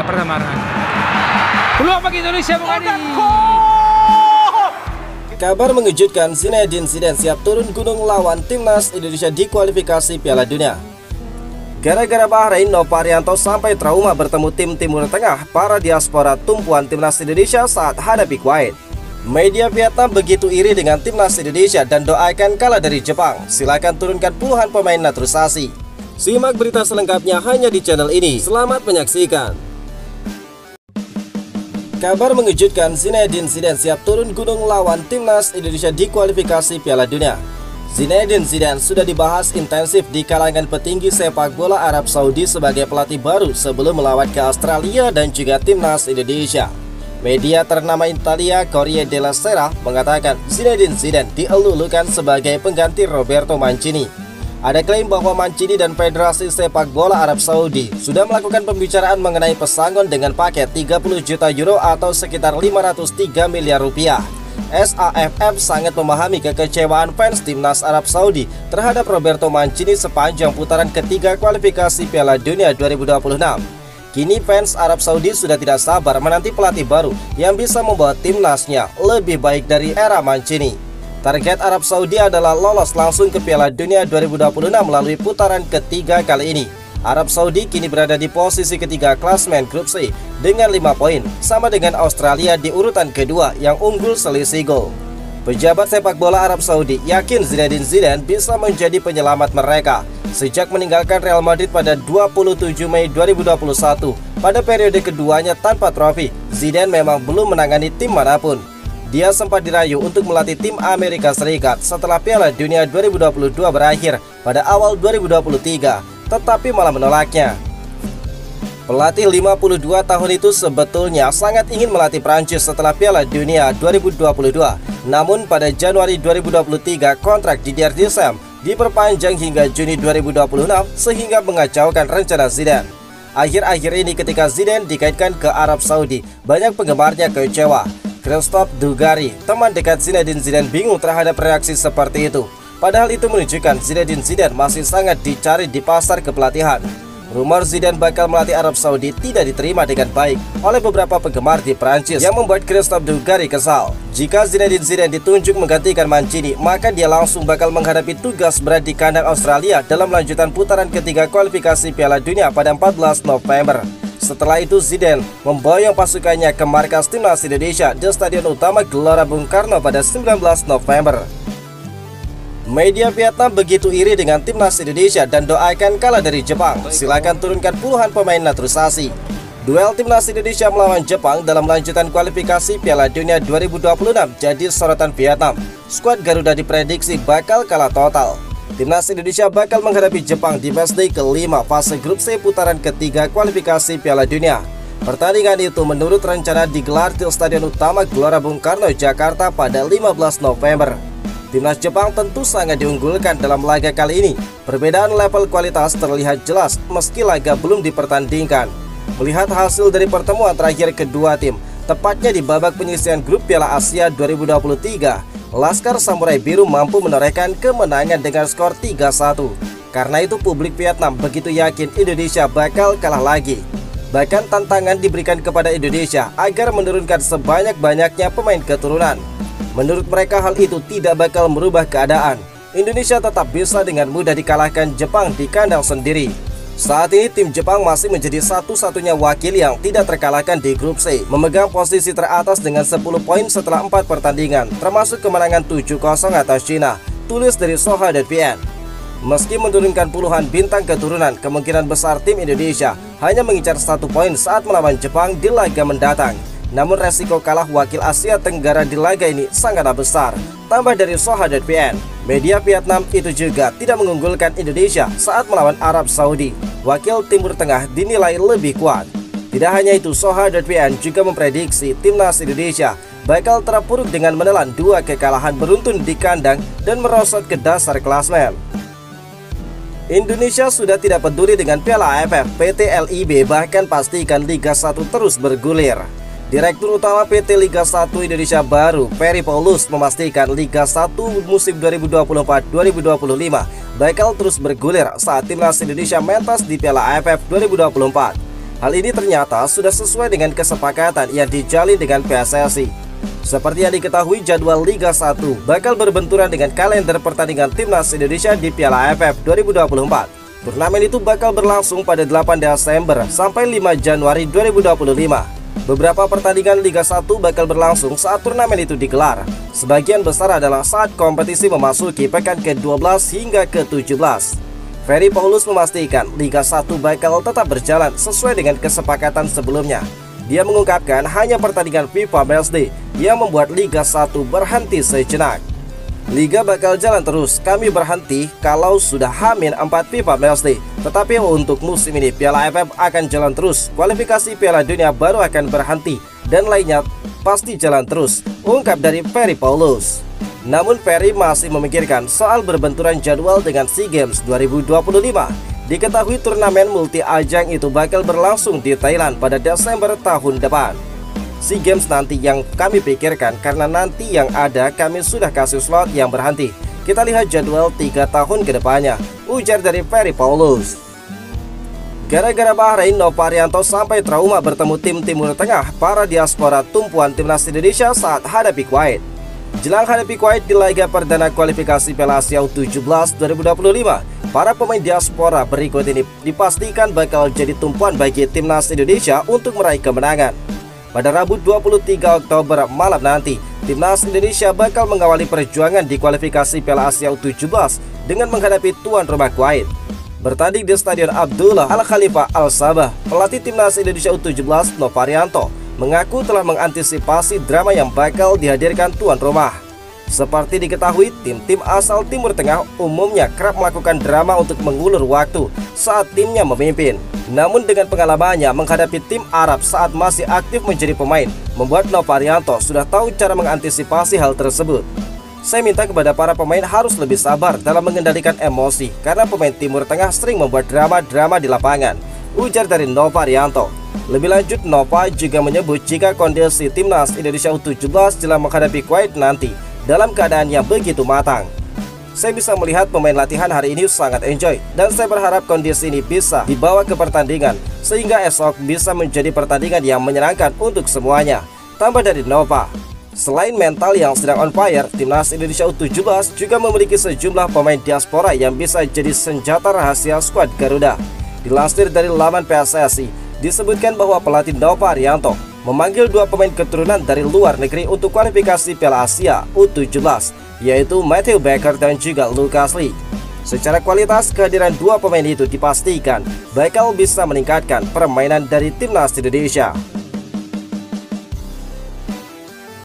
pertemanan. Peluang bagi Indonesia bukan ini. Kabar mengejutkan, Zinedine Zidane siap turun gunung lawan timnas Indonesia di kualifikasi Piala Dunia. Gara-gara Bahrain, Noparianto sampai trauma bertemu tim Timur Tengah, para diaspora tumpuan timnas Indonesia saat hadapi Kuwait. Media Vietnam begitu iri dengan timnas Indonesia dan doakan kalah dari Jepang. Silakan turunkan puluhan pemain naturalisasi. Simak berita selengkapnya hanya di channel ini. Selamat menyaksikan. Kabar mengejutkan, Zinedine Zidane siap turun gunung lawan timnas Indonesia di kualifikasi Piala Dunia. Zinedine Zidane sudah dibahas intensif di kalangan petinggi sepak bola Arab Saudi sebagai pelatih baru sebelum melawat ke Australia dan juga timnas Indonesia. Media ternama Italia Corriere della Sera mengatakan Zinedine Zidane dielulukan sebagai pengganti Roberto Mancini. Ada klaim bahwa Mancini dan Federasi Sepak Bola Arab Saudi sudah melakukan pembicaraan mengenai pesangon dengan paket 30 juta euro atau sekitar 503 miliar rupiah. SAFF sangat memahami kekecewaan fans timnas Arab Saudi terhadap Roberto Mancini sepanjang putaran ketiga kualifikasi Piala Dunia 2026. Kini fans Arab Saudi sudah tidak sabar menanti pelatih baru yang bisa membawa timnasnya lebih baik dari era Mancini. Target Arab Saudi adalah lolos langsung ke Piala Dunia 2026 melalui putaran ketiga kali ini. Arab Saudi kini berada di posisi ketiga klasmen grup C dengan 5 poin, sama dengan Australia di urutan kedua yang unggul selisih gol. Pejabat sepak bola Arab Saudi yakin Zinedine Zidane bisa menjadi penyelamat mereka. Sejak meninggalkan Real Madrid pada 27 Mei 2021, pada periode keduanya tanpa trofi, Zidane memang belum menangani tim manapun. Dia sempat dirayu untuk melatih tim Amerika Serikat setelah Piala Dunia 2022 berakhir pada awal 2023, tetapi malah menolaknya. Pelatih 52 tahun itu sebetulnya sangat ingin melatih Prancis setelah Piala Dunia 2022. Namun pada Januari 2023 kontrak Didier Deschamps diperpanjang hingga Juni 2026 sehingga mengacaukan rencana Zidane. Akhir-akhir ini ketika Zidane dikaitkan ke Arab Saudi, banyak penggemarnya kecewa. Christophe Dugarry, teman dekat Zinedine Zidane, bingung terhadap reaksi seperti itu. Padahal itu menunjukkan Zinedine Zidane masih sangat dicari di pasar kepelatihan. Rumor Zidane bakal melatih Arab Saudi tidak diterima dengan baik oleh beberapa penggemar di Prancis yang membuat Christophe Dugarry kesal. Jika Zinedine Zidane ditunjuk menggantikan Mancini, maka dia langsung bakal menghadapi tugas berat di kandang Australia dalam lanjutan putaran ketiga kualifikasi Piala Dunia pada 14 November. Setelah itu Zidane memboyong pasukannya ke markas timnas Indonesia di Stadion Utama Gelora Bung Karno pada 19 November. Media Vietnam begitu iri dengan timnas Indonesia dan doakan kalah dari Jepang. Silakan turunkan puluhan pemain naturalisasi. Duel timnas Indonesia melawan Jepang dalam lanjutan kualifikasi Piala Dunia 2026 jadi sorotan Vietnam. Skuad Garuda diprediksi bakal kalah total. Timnas Indonesia bakal menghadapi Jepang di matchday kelima fase grup C putaran ketiga kualifikasi Piala Dunia. Pertandingan itu menurut rencana digelar di Stadion Utama Gelora Bung Karno, Jakarta pada 15 November. Timnas Jepang tentu sangat diunggulkan dalam laga kali ini. Perbedaan level kualitas terlihat jelas meski laga belum dipertandingkan. Melihat hasil dari pertemuan terakhir kedua tim, tepatnya di babak penyisihan grup Piala Asia 2023, Laskar Samurai Biru mampu menorehkan kemenangan dengan skor 3-1. Karena itu publik Vietnam begitu yakin Indonesia bakal kalah lagi. Bahkan tantangan diberikan kepada Indonesia agar menurunkan sebanyak-banyaknya pemain keturunan. Menurut mereka hal itu tidak bakal merubah keadaan. Indonesia tetap bisa dengan mudah dikalahkan Jepang di kandang sendiri. Saat ini tim Jepang masih menjadi satu-satunya wakil yang tidak terkalahkan di grup C, memegang posisi teratas dengan 10 poin setelah 4 pertandingan, termasuk kemenangan 7-0 atas China, tulis dari Soha.vn. Meski menurunkan puluhan bintang keturunan, kemungkinan besar tim Indonesia hanya mengincar 1 poin saat melawan Jepang di laga mendatang. Namun resiko kalah wakil Asia Tenggara di laga ini sangatlah besar. Tambah dari Soha.vn, media Vietnam itu juga tidak mengunggulkan Indonesia saat melawan Arab Saudi. Wakil Timur Tengah dinilai lebih kuat. Tidak hanya itu, Soha.vn juga memprediksi timnas Indonesia bakal terpuruk dengan menelan 2 kekalahan beruntun di kandang dan merosot ke dasar klasmen. Indonesia sudah tidak peduli dengan Piala AFF, PT LIB bahkan pastikan Liga 1 terus bergulir. Direktur Utama PT Liga 1 Indonesia baru, Ferry Paulus, memastikan Liga 1 musim 2024-2025 bakal terus bergulir saat timnas Indonesia mentas di Piala AFF 2024. Hal ini ternyata sudah sesuai dengan kesepakatan yang dijalin dengan PSSI. Seperti yang diketahui, jadwal Liga 1 bakal berbenturan dengan kalender pertandingan Timnas Indonesia di Piala AFF 2024. Turnamen itu bakal berlangsung pada 8 Desember sampai 5 Januari 2025. Beberapa pertandingan Liga 1 bakal berlangsung saat turnamen itu digelar. Sebagian besar adalah saat kompetisi memasuki pekan ke-12 hingga ke-17. Ferry Paulus memastikan Liga 1 bakal tetap berjalan sesuai dengan kesepakatan sebelumnya. Dia mengungkapkan hanya pertandingan FIFA Matchday yang membuat Liga 1 berhenti sejenak. Liga bakal jalan terus, kami berhenti kalau sudah H-4 FIFA Matchday. Tetapi untuk musim ini Piala AFF akan jalan terus, kualifikasi Piala Dunia baru akan berhenti, dan lainnya pasti jalan terus, ungkap dari Ferry Paulus. Namun Ferry masih memikirkan soal berbenturan jadwal dengan SEA Games 2025. Diketahui turnamen multi ajang itu bakal berlangsung di Thailand pada Desember tahun depan. SEA Games nanti yang kami pikirkan karena nanti yang ada kami sudah kasih slot yang berhenti. Kita lihat jadwal 3 tahun ke depannya, ujar dari Ferry Paulus. Gara-gara Bahrain, Noparianto sampai trauma bertemu tim Timur Tengah para diaspora tumpuan Timnas Indonesia saat hadapi Kuwait. Jelang hadapi Kuwait di laga perdana kualifikasi Piala Asia U17 2025, para pemain diaspora berikut ini dipastikan bakal jadi tumpuan bagi Timnas Indonesia untuk meraih kemenangan. Pada Rabu 23 Oktober malam nanti, Timnas Indonesia bakal mengawali perjuangan di kualifikasi Piala Asia U17 dengan menghadapi tuan rumah Kuwait. Bertanding di Stadion Abdullah Al-Khalifah Al-Sabah, pelatih Timnas Indonesia U17 Noparianto mengaku telah mengantisipasi drama yang bakal dihadirkan tuan rumah. Seperti diketahui, tim-tim asal Timur Tengah umumnya kerap melakukan drama untuk mengulur waktu saat timnya memimpin. Namun dengan pengalamannya menghadapi tim Arab saat masih aktif menjadi pemain, membuat Noparianto sudah tahu cara mengantisipasi hal tersebut. Saya minta kepada para pemain harus lebih sabar dalam mengendalikan emosi karena pemain Timur Tengah sering membuat drama-drama di lapangan, ujar dari Noparianto. Lebih lanjut, Nova juga menyebut jika kondisi Timnas Indonesia U17 jelang menghadapi Kuwait nanti dalam keadaan yang begitu matang. Saya bisa melihat pemain latihan hari ini sangat enjoy, dan saya berharap kondisi ini bisa dibawa ke pertandingan sehingga esok bisa menjadi pertandingan yang menyenangkan untuk semuanya, tambah dari Nova. Selain mental yang sedang on fire, Timnas Indonesia U17 juga memiliki sejumlah pemain diaspora yang bisa jadi senjata rahasia skuad Garuda. Dilansir dari laman PSSI, disebutkan bahwa pelatih Noparianto memanggil 2 pemain keturunan dari luar negeri untuk kualifikasi Piala Asia U17, yaitu Matthew Baker dan juga Lucas Lee. Secara kualitas, kehadiran 2 pemain itu dipastikan bakal bisa meningkatkan permainan dari Timnas Indonesia.